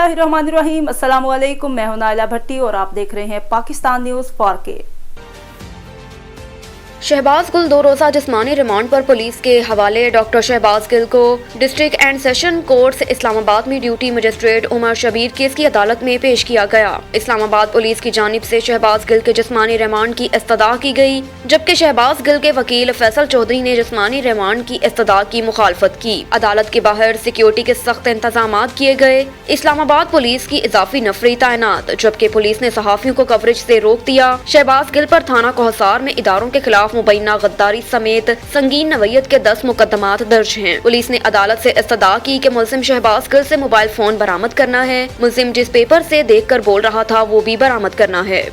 बिस्मिल्लाहिर्रहमानिर्रहीम। अस्सलाम वालेकुम। मैं हूं नाइला भट्टी और आप देख रहे हैं पाकिस्तान न्यूज़ 4K। शहबाज गिल 2 रोज़ा जिस्मानी रिमांड पर पुलिस के हवाले। डॉक्टर शहबाज गिल को district and session court Islamabad में duty magistrate Umar Shabir case की अदालत में पेश किया गया। इस्लामाबाद पुलिस की जानिब से शहबाज गिल के जिस्मानी रिमांड की इस्तदा की गई, जबकि शहबाज गिल के वकील फैसल चौधरी ने जिस्मानी रिमांड की इस्तदा की मुखालफत की। अदालत के बाहर सिक्योरिटी के सख्त इंतजाम किए गए। इस्लामाबाद पुलिस की इजाफी नफरी तैनात, जबकि पुलिस ने सहाफियों को कवरेज से रोक दिया। शहबाज गिल पर थाना कोहसार में इदारों के खिलाफ मुबैना गद्दारी समेत संगीन नवयत के 10 मुकदमात दर्ज हैं। पुलिस ने अदालत से इस्तदा की कि मुल्जिम शहबाज गिल से मोबाइल फोन बरामद करना है। मुल्जिम जिस पेपर से देखकर बोल रहा था वो भी बरामद करना है।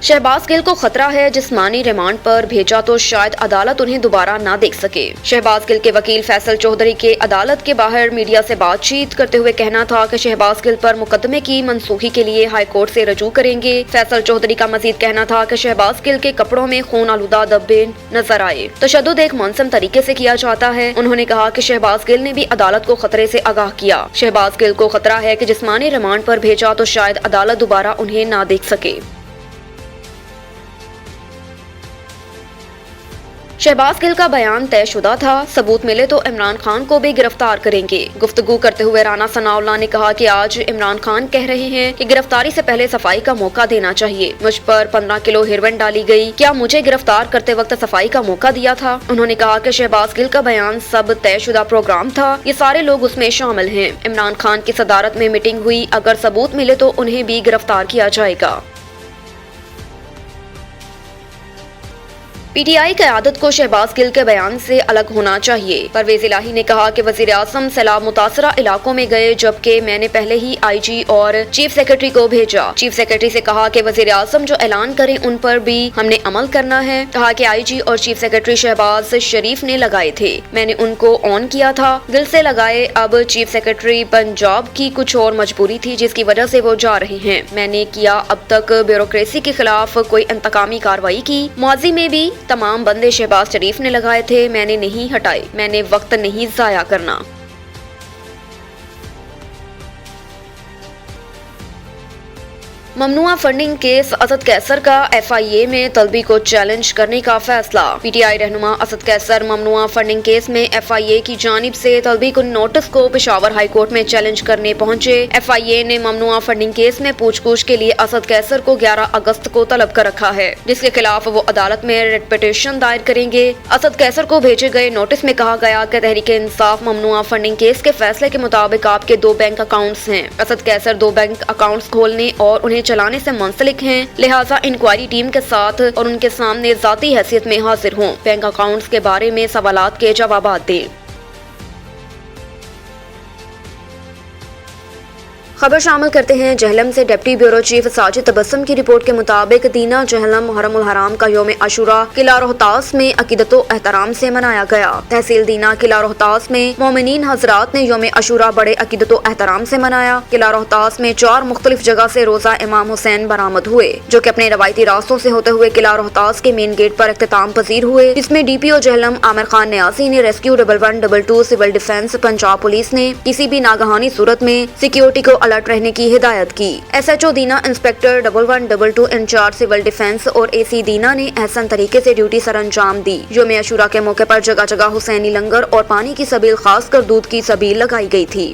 शहबाज गिल को खतरा है, जिस्मानी रिमांड पर भेजा तो शायद अदालत उन्हें दोबारा ना देख सके। शहबाज गिल के वकील फैसल चौधरी के अदालत के बाहर मीडिया से बातचीत करते हुए कहना था कि शहबाज गिल पर मुकदमे की मनसूखी के लिए हाई कोर्ट से रजू करेंगे। फैसल चौधरी का मजीद कहना था कि शहबाज गिल के कपड़ों में खून आलूदा धब्बे नजर आए। तशद्दुद एक मुनसम तरीके से किया जाता है। उन्होंने कहा कि शहबाज गिल ने भी अदालत को खतरे से आगाह किया। शहबाज गिल को खतरा है कि जिस्मानी रिमांड पर भेजा तो शायद अदालत दोबारा उन्हें ना देख सके। शहबाज गिल का बयान तयशुदा था, सबूत मिले तो इमरान खान को भी गिरफ्तार करेंगे। गुफ्तगू करते हुए राना सनाउल्लाह ने कहा कि आज इमरान खान कह रहे हैं कि गिरफ्तारी से पहले सफाई का मौका देना चाहिए। मुझ पर 15 किलो हेरोइन डाली गई, क्या मुझे गिरफ्तार करते वक्त सफाई का मौका दिया था? उन्होंने कहा कि शहबाज गिल का बयान सब तयशुदा प्रोग्राम था, ये सारे लोग उसमें शामिल हैं। इमरान खान की सदारत में मीटिंग हुई, अगर सबूत मिले तो उन्हें भी गिरफ्तार किया जाएगा। पीटीआई क़यादत को शहबाज गिल के बयान से अलग होना चाहिए। परवेज इलाही ने कहा कि वज़ीर आज़म सैलाब मुतासरा इलाकों में गए, जबकि मैंने पहले ही आईजी और चीफ सेक्रेटरी को भेजा। चीफ सेक्रेटरी से कहा कि वज़ीर आज़म जो ऐलान करें उन पर भी हमने अमल करना है। कहा कि आईजी और चीफ सेक्रेटरी शहबाज शरीफ ने लगाए थे, मैंने उनको ऑन किया था, दिल से लगाए। अब चीफ सेक्रेटरी पंजाब की कुछ और मजबूरी थी जिसकी वजह से वो जा रहे हैं। मैंने किया अब तक ब्यूरोक्रेसी के खिलाफ कोई इंतकामी कार्रवाई की। माजी में भी तमाम बंदे शहबाज शरीफ ने लगाए थे, मैंने नहीं हटाए। मैंने वक्त नहीं जाया करना। ममनुआ फंडिंग केस असद कैसर का FIA में तलबी को चैलेंज करने का फैसला। PTI रहनुमा असद कैसर ममनुआ फंडिंग केस में FIA की जानिब से तलबी को नोटिस को पेशावर हाई कोर्ट में चैलेंज करने पहुंचे। FIA ने ममनुआ फंडिंग केस में पूछताछ के लिए असद कैसर को 11 अगस्त को तलब कर रखा है, जिसके खिलाफ वो अदालत में रिट पिटीशन दायर करेंगे। असद कैसर को भेजे गए नोटिस में कहा गया कि तहरीक इंसाफ ममनुआ फंडिंग केस के फैसले के मुताबिक आपके 2 बैंक अकाउंट्स हैं। असद कैसर 2 बैंक अकाउंट्स खोलने और उन्हें चलाने से मुंसलिक हैं, लिहाजा इंक्वायरी टीम के साथ और उनके सामने जाती हैसियत में हाजिर हों, बैंक अकाउंट्स के बारे में सवालात के जवाब दें। खबर शामिल करते हैं जहलम से। Deputy bureau chief Sajid Tabassum की रिपोर्ट के मुताबिक दीना जहलम मुहर्रमुल हराम का यौम अशूरा किला रोहतास में अकीदतो एहतराम से मनाया गया। तहसील दीना किला रोहतास में मोमिनीन हजरात ने यौम अशूरा बड़े अकीदतो एहतराम से मनाया। किला रोहतास में 4 मुख्तलिफ जगह से रोजा इमाम हुसैन बरामद हुए, जो कि अपने रवायती रास्तों से होते हुए किला रोहतास के मेन गेट पर इख्तिताम पजीर हुए, जिसमें DPO जहलम आमिर खान न्यासी ने rescue 1112 civil defence Punjab police ने किसी भी नागहानी सूरत में सिक्योरिटी को अलर्ट रहने की हिदायत की। SHO दीना इंस्पेक्टर 1122 इंचार्ज सिविल डिफेंस और AC दीना ने एहसन तरीके से ड्यूटी सरअंजाम दी। यौम अशूरा के मौके पर जगह जगह हुसैनी लंगर और पानी की सबील, खासकर दूध की सबील लगाई गई थी।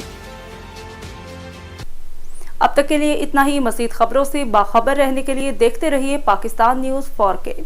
अब तक के लिए इतना ही। मज़ीद खबरों से बाखबर रहने के लिए देखते रहिए पाकिस्तान न्यूज़ 4K।